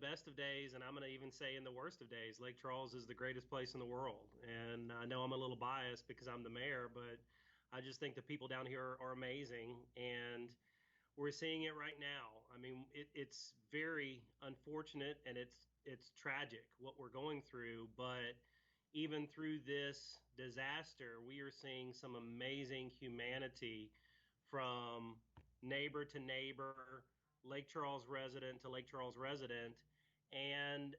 best of days, and I'm going to even say in the worst of days, Lake Charles is the greatest place in the world. And I know I'm a little biased because I'm the mayor, but I just think the people down here are amazing, and we're seeing it right now. I mean, it's very unfortunate and it's tragic what we're going through, but even through this disaster, we are seeing some amazing humanity from neighbor to neighbor, Lake Charles resident to Lake Charles resident. And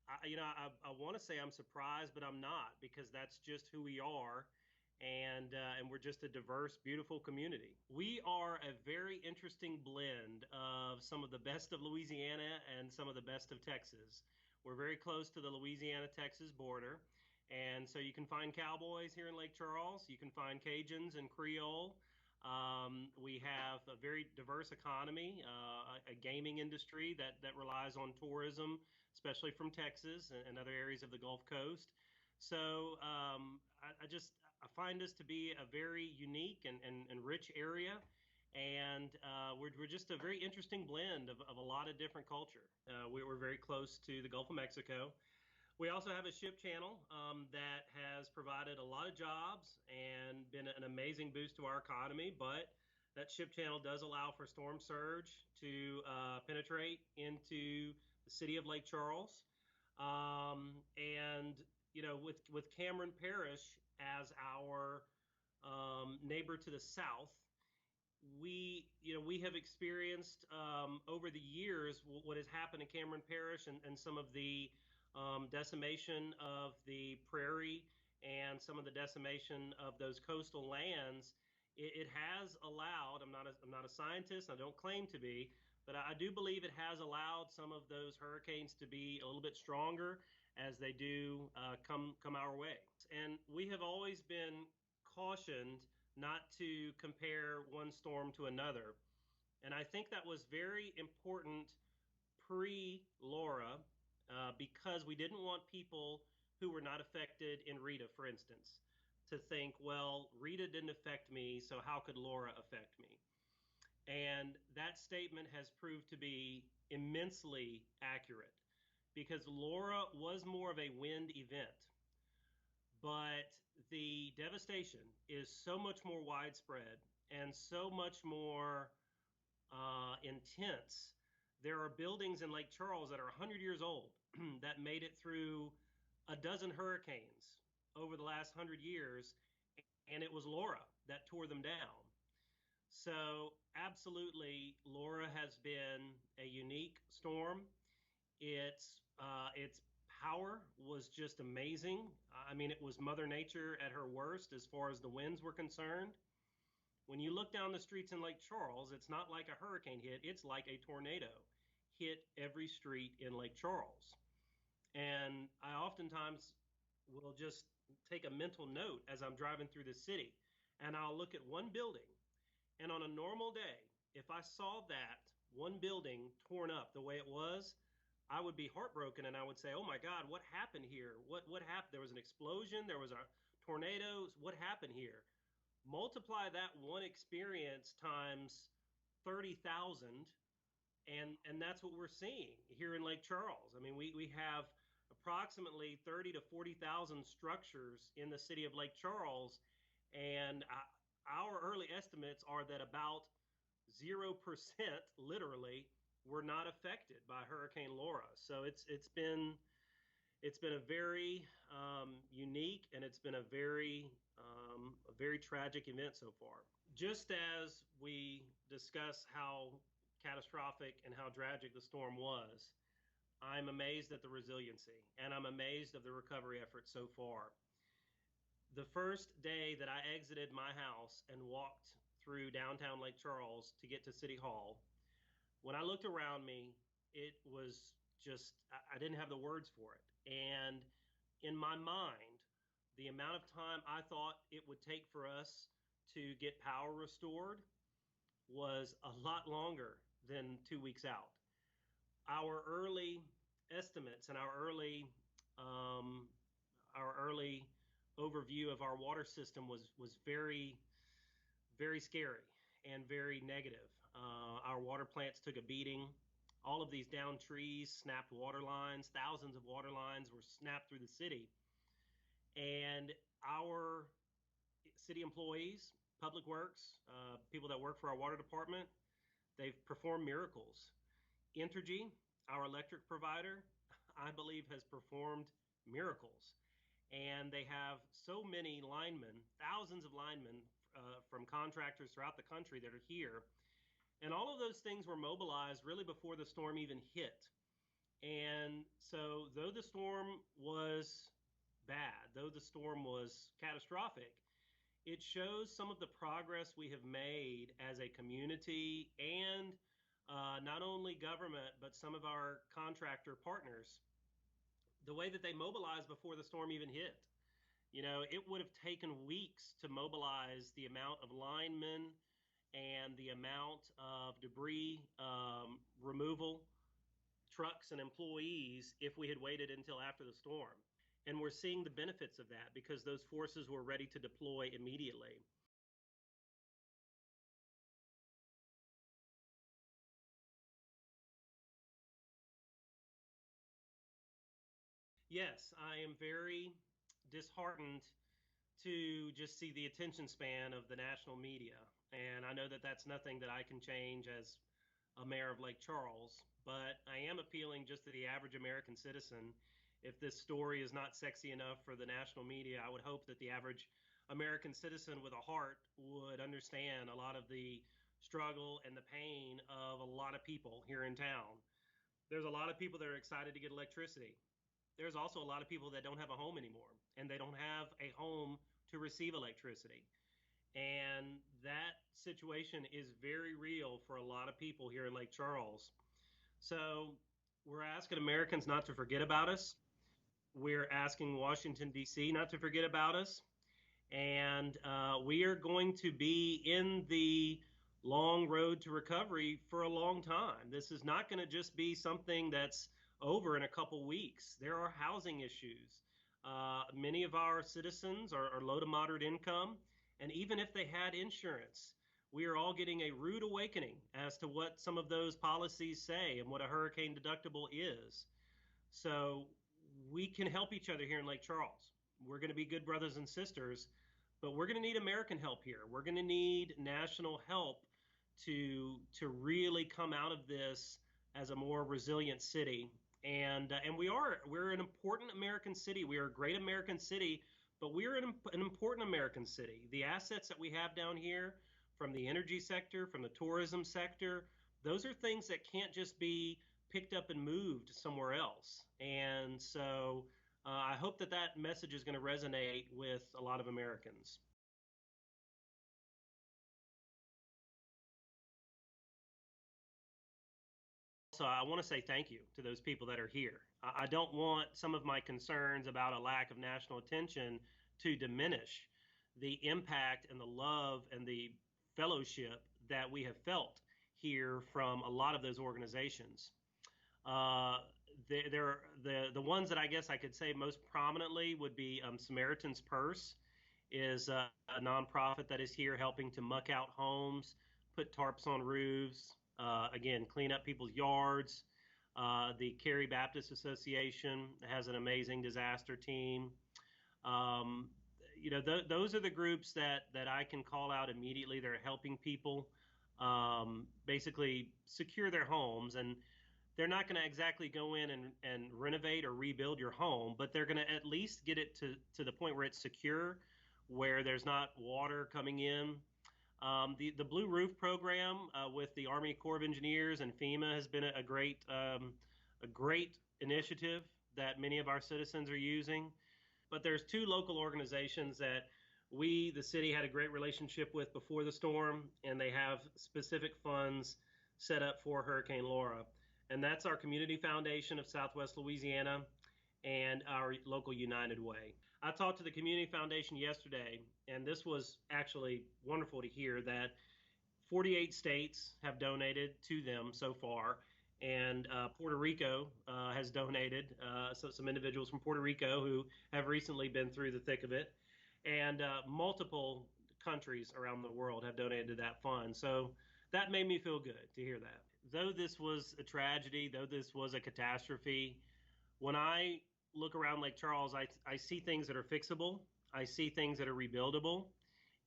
I want to say I'm surprised, but I'm not, because that's just who we are, and we're just a diverse, beautiful community. We are a very interesting blend of some of the best of Louisiana and some of the best of Texas. We're very close to the Louisiana-Texas border, and so you can find cowboys here in Lake Charles. You can find Cajuns and Creole. We have a very diverse economy, a gaming industry that relies on tourism, especially from Texas and other areas of the Gulf Coast. So I find this to be a very unique and rich area, and we're just a very interesting blend of a lot of different culture. We're very close to the Gulf of Mexico. We also have a ship channel that has provided a lot of jobs and been an amazing boost to our economy, but that ship channel does allow for storm surge to penetrate into the city of Lake Charles. And with Cameron Parish as our neighbor to the south, we have experienced over the years what has happened in Cameron Parish, and some of the decimation of the prairie and some of the decimation of those coastal lands. It has allowed, I'm not a scientist, I don't claim to be, but I do believe it has allowed some of those hurricanes to be a little bit stronger as they do come our way. And we have always been cautioned not to compare one storm to another. And I think that was very important pre-Laura, because we didn't want people who were not affected in Rita, for instance, to think, well, Rita didn't affect me, so how could Laura affect me? And that statement has proved to be immensely accurate, because Laura was more of a wind event, but the devastation is so much more widespread and so much more intense. There are buildings in Lake Charles that are 100 years old that made it through a dozen hurricanes over the last 100 years, and it was Laura that tore them down. So absolutely, Laura has been a unique storm. Its power was just amazing. I mean, it was Mother Nature at her worst as far as the winds were concerned. When you look down the streets in Lake Charles, it's not like a hurricane hit, it's like a tornado hit every street in Lake Charles. And I oftentimes will just take a mental note as I'm driving through the city, and I'll look at one building, and on a normal day, if I saw that one building torn up the way it was, I would be heartbroken, and I would say, oh my God, what happened here? What happened? There was an explosion, there was a tornado, what happened here? Multiply that one experience times 30,000, and that's what we're seeing here in Lake Charles. I mean, we have approximately 30 to 40,000 structures in the city of Lake Charles, and our early estimates are that about 0% literally were not affected by Hurricane Laura. So it's been a very unique, and it's been a very tragic event so far. Just as we discuss how catastrophic and how tragic the storm was, I'm amazed at the resiliency, and I'm amazed of the recovery efforts so far. The first day that I exited my house and walked through downtown Lake Charles to get to City Hall, when I looked around me, it was just, I didn't have the words for it. And in my mind, the amount of time I thought it would take for us to get power restored was a lot longer than 2 weeks out. Our early estimates and our early overview of our water system was very, very scary and very negative. Our water plants took a beating. all of these downed trees, snapped water lines, thousands of water lines were snapped through the city. And our city employees, public works, people that work for our water department, they've performed miracles. Entergy, our electric provider, I believe has performed miracles. And they have so many linemen, thousands of linemen from contractors throughout the country that are here. And all of those things were mobilized really before the storm even hit. And so, though the storm was bad, though the storm was catastrophic, it shows some of the progress we have made as a community and not only government, but some of our contractor partners, the way that they mobilized before the storm even hit. It would have taken weeks to mobilize the amount of linemen and the amount of debris removal trucks and employees if we had waited until after the storm. And we're seeing the benefits of that because those forces were ready to deploy immediately. Yes, I am very disheartened to just see the attention span of the national media. And I know that that's nothing that I can change as a mayor of Lake Charles, but I am appealing just to the average American citizen. If this story is not sexy enough for the national media, I would hope that the average American citizen with a heart would understand a lot of the struggle and the pain of a lot of people here in town. There's a lot of people that are excited to get electricity. There's also a lot of people that don't have a home anymore and they don't have a home to receive electricity. And that situation is very real for a lot of people here in Lake Charles. So we're asking Americans not to forget about us. We're asking Washington, D.C. not to forget about us. And we are going to be in the long road to recovery for a long time. This is not going to just be something that's over in a couple weeks. There are housing issues. Many of our citizens are low to moderate income, and even if they had insurance, we are all getting a rude awakening as to what some of those policies say and what a hurricane deductible is. So we can help each other here in Lake Charles. We're going to be good brothers and sisters, but we're going to need American help here. We're going to need national help to really come out of this as a more resilient city. And we're an important American city. We are a great American city, but we're an important American city. The assets that we have down here from the energy sector, from the tourism sector, those are things that can't just be picked up and moved somewhere else. And so I hope that that message is going to resonate with a lot of Americans. So I want to say thank you to those people that are here. I don't want some of my concerns about a lack of national attention to diminish the impact and the love and the fellowship that we have felt here from a lot of those organizations. Uh, the ones that I guess I could say most prominently would be Samaritan's Purse is a nonprofit that is here helping to muck out homes, put tarps on roofs, again, clean up people's yards. The Cary Baptist Association has an amazing disaster team. Um, those are the groups that I can call out immediately. They're helping people basically secure their homes, and they're not going to exactly go in and renovate or rebuild your home, but they're going to at least get it to the point where it's secure, where there's not water coming in. The Blue Roof program with the Army Corps of Engineers and FEMA has been a great initiative that many of our citizens are using. But there's two local organizations that we, the city, had a great relationship with before the storm, and they have specific funds set up for Hurricane Laura. And that's our Community Foundation of Southwest Louisiana and our local United Way. I talked to the Community Foundation yesterday, and this was actually wonderful to hear that 48 states have donated to them so far, and Puerto Rico has donated. So some individuals from Puerto Rico who have recently been through the thick of it, and multiple countries around the world have donated to that fund. So That made me feel good to hear that. Though this was a tragedy, though this was a catastrophe, when I look around Lake Charles, I see things that are fixable. I see things that are rebuildable.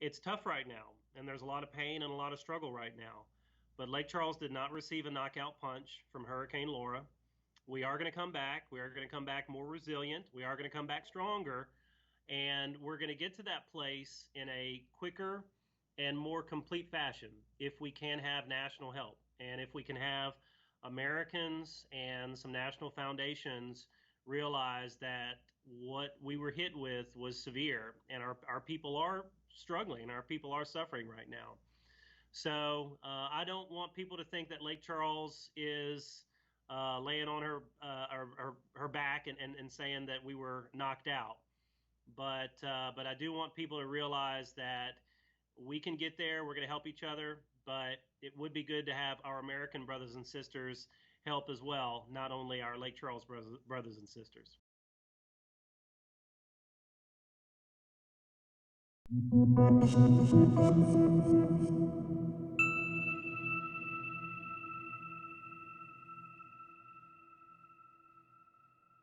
It's tough right now, and there's a lot of pain and a lot of struggle right now. But Lake Charles did not receive a knockout punch from Hurricane Laura. We are going to come back. We are going to come back more resilient. We are going to come back stronger. And we're going to get to that place in a quicker and more complete fashion if we can have national help and if we can have Americans and some national foundations realize that what we were hit with was severe and our people are struggling, our people are suffering right now. So I don't want people to think that Lake Charles is laying on her back and saying that we were knocked out. But I do want people to realize that we can get there. We're going to help each other, but it would be good to have our American brothers and sisters help as well, not only our Lake Charles brothers and sisters.